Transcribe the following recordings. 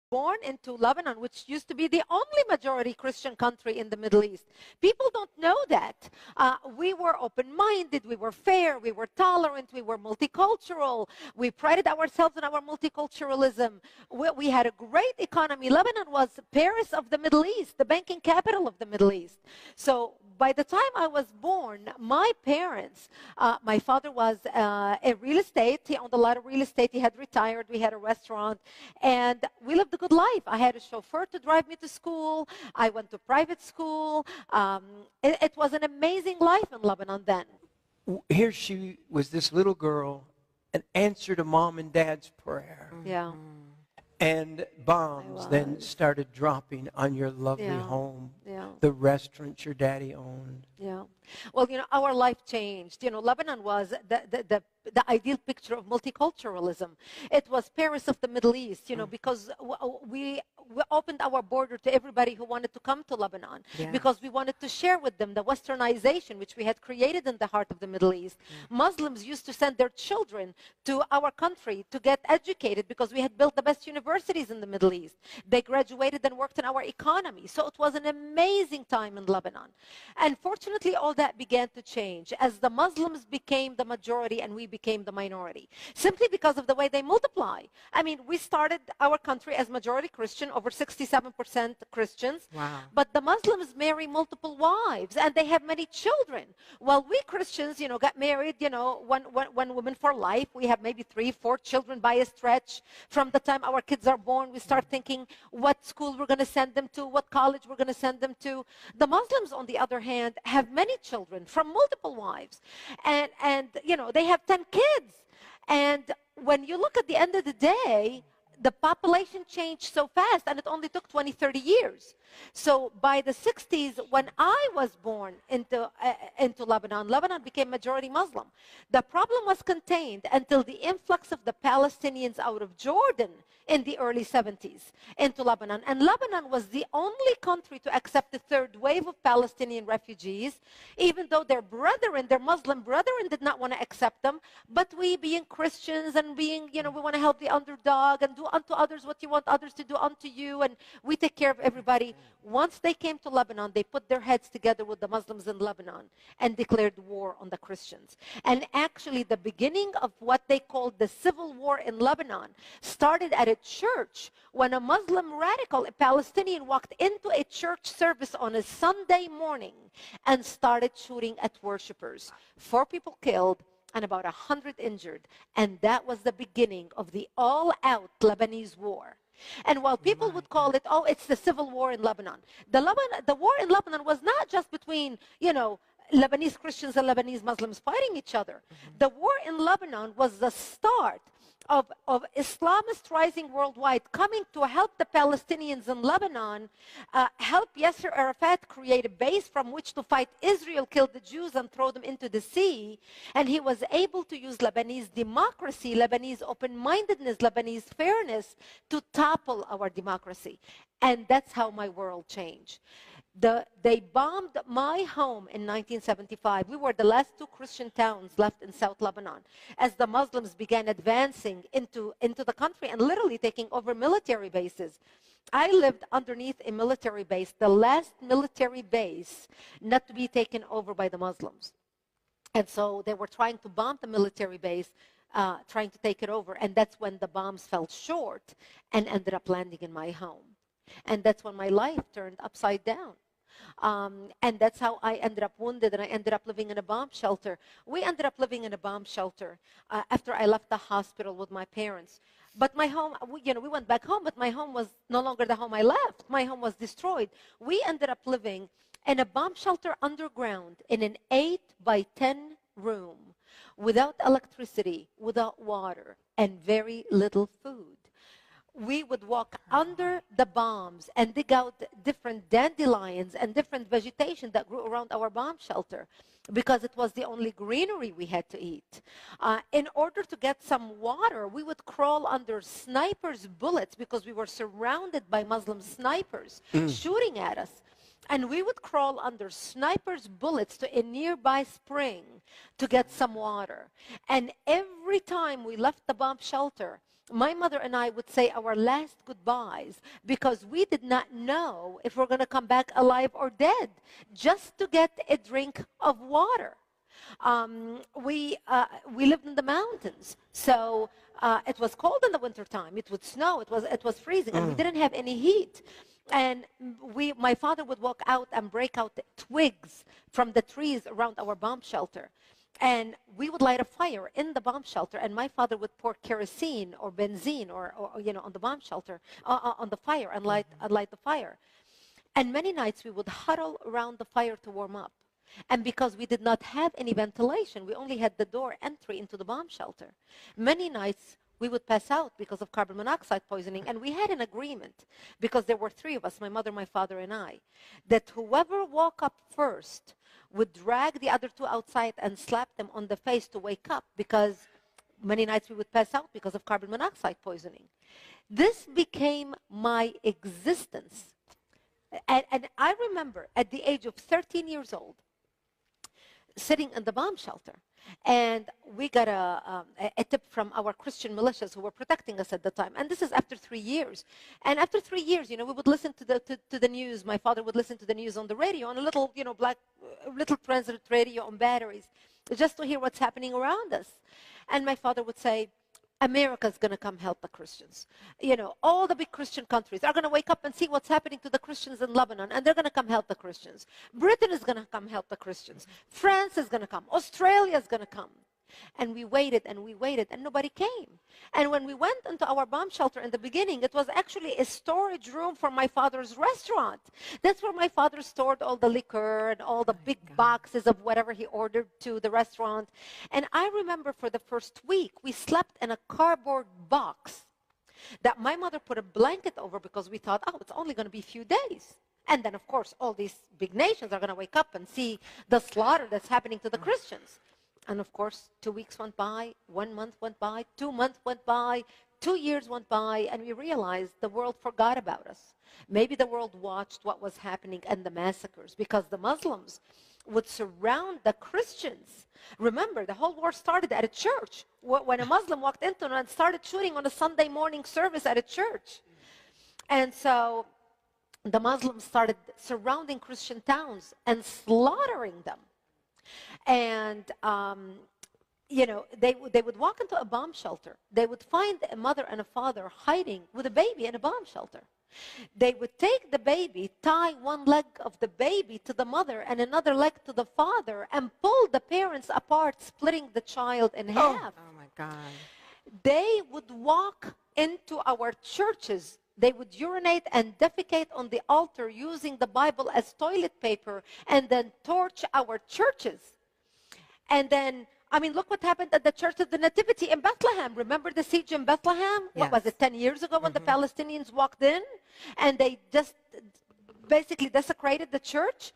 born into Lebanon, which used to be the only majority Christian country in the Middle East. People don't know that. We were open-minded, we were fair, we were tolerant, we were multicultural. We prided ourselves on our multiculturalism. We had a great economy. Lebanon was Paris of the Middle East, the banking capital of the Middle East. So by the time I was born, my parents, my father was a real estate. He owned a lot of real estate. He had retired. We had a restaurant. And we lived a good life. I had a chauffeur to drive me to school. I went to private school. It was an amazing life in Lebanon then. Here she was, this little girl, and answered a mom and dad's prayer. Yeah. And bombs then started dropping on your lovely home, the restaurant your daddy owned. Yeah. Well, our life changed. Lebanon was the ideal picture of multiculturalism. It was Paris of the Middle East, because we opened our border to everybody who wanted to come to Lebanon, because we wanted to share with them the westernization which we had created in the heart of the Middle East. Muslims used to send their children to our country to get educated because we had built the best universities in the Middle East. They graduated and worked in our economy. So it was an amazing time in Lebanon. And fortunately, all that began to change as the Muslims became the majority and we became the minority, simply because of the way they multiply. I mean, we started our country as majority Christian, over 67% Christians, but the Muslims marry multiple wives and they have many children. While we Christians, got married, one woman for life. We have maybe 3, 4 children by a stretch. From the time our kids are born, we start thinking what school we're going to send them to, what college we're going to send them to. The Muslims, on the other hand, have many children from multiple wives. And they have 10 kids. And when you look at the end of the day, the population changed so fast, and it only took 20, 30 years. So by the 60s, when I was born into Lebanon, Lebanon became majority Muslim. The problem was contained until the influx of the Palestinians out of Jordan in the early 70s into Lebanon. And Lebanon was the only country to accept the third wave of Palestinian refugees, even though their brethren, their Muslim brethren, did not want to accept them. But we, being Christians and being, we want to help the underdog and do unto others what you want others to do unto you, and we take care of everybody. Once they came to Lebanon, they put their heads together with the Muslims in Lebanon and declared war on the Christians. And actually, the beginning of what they called the civil war in Lebanon started at a church when a Muslim radical, a Palestinian, walked into a church service on a Sunday morning and started shooting at worshipers. 4 people killed and about 100 injured. And that was the beginning of the all-out Lebanese war. And while people would call it, it's the civil war in Lebanon, the war in Lebanon was not just between, Lebanese Christians and Lebanese Muslims fighting each other. The war in Lebanon was the start of Islamists rising worldwide, coming to help the Palestinians in Lebanon, help Yasser Arafat create a base from which to fight Israel, kill the Jews, and throw them into the sea. And he was able to use Lebanese democracy, Lebanese open-mindedness, Lebanese fairness to topple our democracy. And that's how my world changed. They bombed my home in 1975. We were the last 2 Christian towns left in South Lebanon as the Muslims began advancing into the country and literally taking over military bases. I lived underneath a military base, the last military base not to be taken over by the Muslims. And so they were trying to bomb the military base, trying to take it over. And that's when the bombs fell short and ended up landing in my home. And that's when my life turned upside down. And that's how I ended up wounded, and I ended up living in a bomb shelter. We ended up living in a bomb shelter after I left the hospital with my parents. But my home, we went back home, but my home was no longer the home I left. My home was destroyed. We ended up living in a bomb shelter underground in an 8 by 10 room without electricity, without water, and very little food. We would walk under the bombs and dig out different dandelions and different vegetation that grew around our bomb shelter because it was the only greenery we had to eat. In order to get some water, we would crawl under snipers' bullets because we were surrounded by Muslim snipers shooting at us. And we would crawl under snipers' bullets to a nearby spring to get some water. And every time we left the bomb shelter, my mother and I would say our last goodbyes because we did not know if we're going to come back alive or dead, just to get a drink of water. We lived in the mountains, so it was cold in the wintertime. It would snow. It was freezing, and we didn't have any heat. And my father would walk out and break out the twigs from the trees around our bomb shelter. And we would light a fire in the bomb shelter, and my father would pour kerosene or benzene or on the bomb shelter, on the fire, and light the fire. And many nights we would huddle around the fire to warm up. And because we did not have any ventilation, we only had the door entry into the bomb shelter. Many nights we would pass out because of carbon monoxide poisoning. And we had an agreement, because there were three of us, my mother, my father, and I, that whoever woke up first would drag the other two outside and slap them on the face to wake up, because many nights we would pass out because of carbon monoxide poisoning. This became my existence. And I remember at the age of 13 years old, sitting in the bomb shelter, and we got a tip from our Christian militias who were protecting us at the time. And this is after 3 years. And after 3 years, we would listen to the news. My father would listen to the news on the radio, on a little, little transit radio on batteries, just to hear what's happening around us. And my father would say, America's going to come help the Christians. All the big Christian countries are going to wake up and see what's happening to the Christians in Lebanon, and they're going to come help the Christians. Britain is going to come help the Christians. France is going to come. Australia is going to come. And we waited, and nobody came. And when we went into our bomb shelter in the beginning, it was actually a storage room for my father's restaurant. That's where my father stored all the liquor and all the big boxes of whatever he ordered to the restaurant. And I remember for the first week, we slept in a cardboard box that my mother put a blanket over, because we thought, it's only going to be a few days. And then, of course, all these big nations are going to wake up and see the slaughter that's happening to the Christians. And of course, 2 weeks went by, 1 month went by, 2 months went by, 2 years went by, and we realized the world forgot about us. Maybe the world watched what was happening and the massacres, because the Muslims would surround the Christians. Remember, the whole war started at a church, when a Muslim walked into it and started shooting on a Sunday morning service at a church. And so the Muslims started surrounding Christian towns and slaughtering them. And, they would walk into a bomb shelter. They would find a mother and a father hiding with a baby in a bomb shelter. They would take the baby, tie one leg of the baby to the mother and another leg to the father, and pull the parents apart, splitting the child in half. Oh, my God. They would walk into our churches. They would urinate and defecate on the altar using the Bible as toilet paper, and then torch our churches. And then, look what happened at the Church of the Nativity in Bethlehem. Remember the siege in Bethlehem? Yes. What was it, 10 years ago, when the Palestinians walked in and they just basically desecrated the church?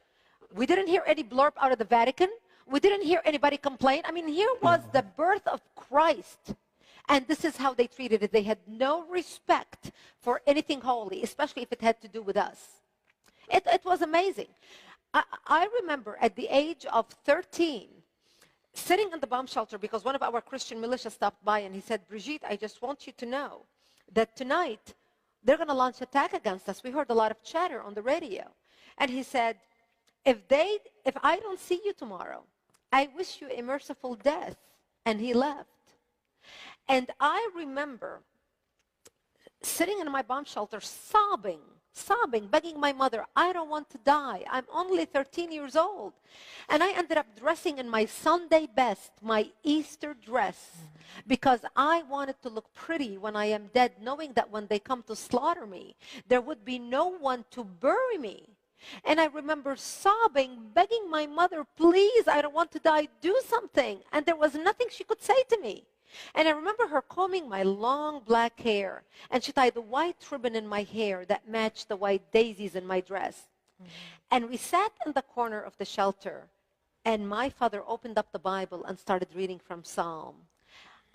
We didn't hear any blurb out of the Vatican. We didn't hear anybody complain. Here was the birth of Christ. And this is how they treated it. They had no respect for anything holy, especially if it had to do with us. It was amazing. I remember at the age of 13, sitting in the bomb shelter, because one of our Christian militia stopped by, and he said, Brigitte, I just want you to know that tonight they're going to launch an attack against us. We heard a lot of chatter on the radio. And he said, if I don't see you tomorrow, I wish you a merciful death. And he left. And I remember sitting in my bomb shelter, sobbing, begging my mother, I don't want to die. I'm only 13 years old. And I ended up dressing in my Sunday best, my Easter dress, because I wanted to look pretty when I am dead, knowing that when they come to slaughter me, there would be no one to bury me. And I remember sobbing, begging my mother, please, I don't want to die, do something. And there was nothing she could say to me. And I remember her combing my long black hair, and she tied a white ribbon in my hair that matched the white daisies in my dress. And we sat in the corner of the shelter, and my father opened up the Bible and started reading from Psalm.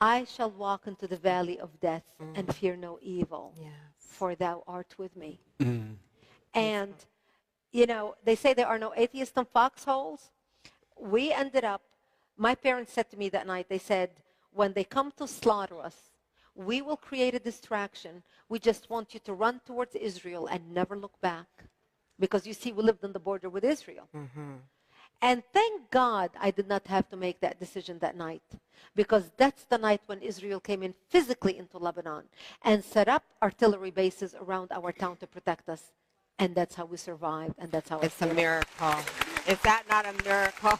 I shall walk into the valley of death and fear no evil, for thou art with me. And, they say there are no atheists in foxholes. We ended up, my parents said to me that night, they said, when they come to slaughter us, we will create a distraction. We just want you to run towards Israel and never look back. Because you see, we lived on the border with Israel. And thank God I did not have to make that decision that night. Because that's the night when Israel came in physically into Lebanon and set up artillery bases around our town to protect us. And that's how we survived, and that's how it's a miracle. Is that not a miracle?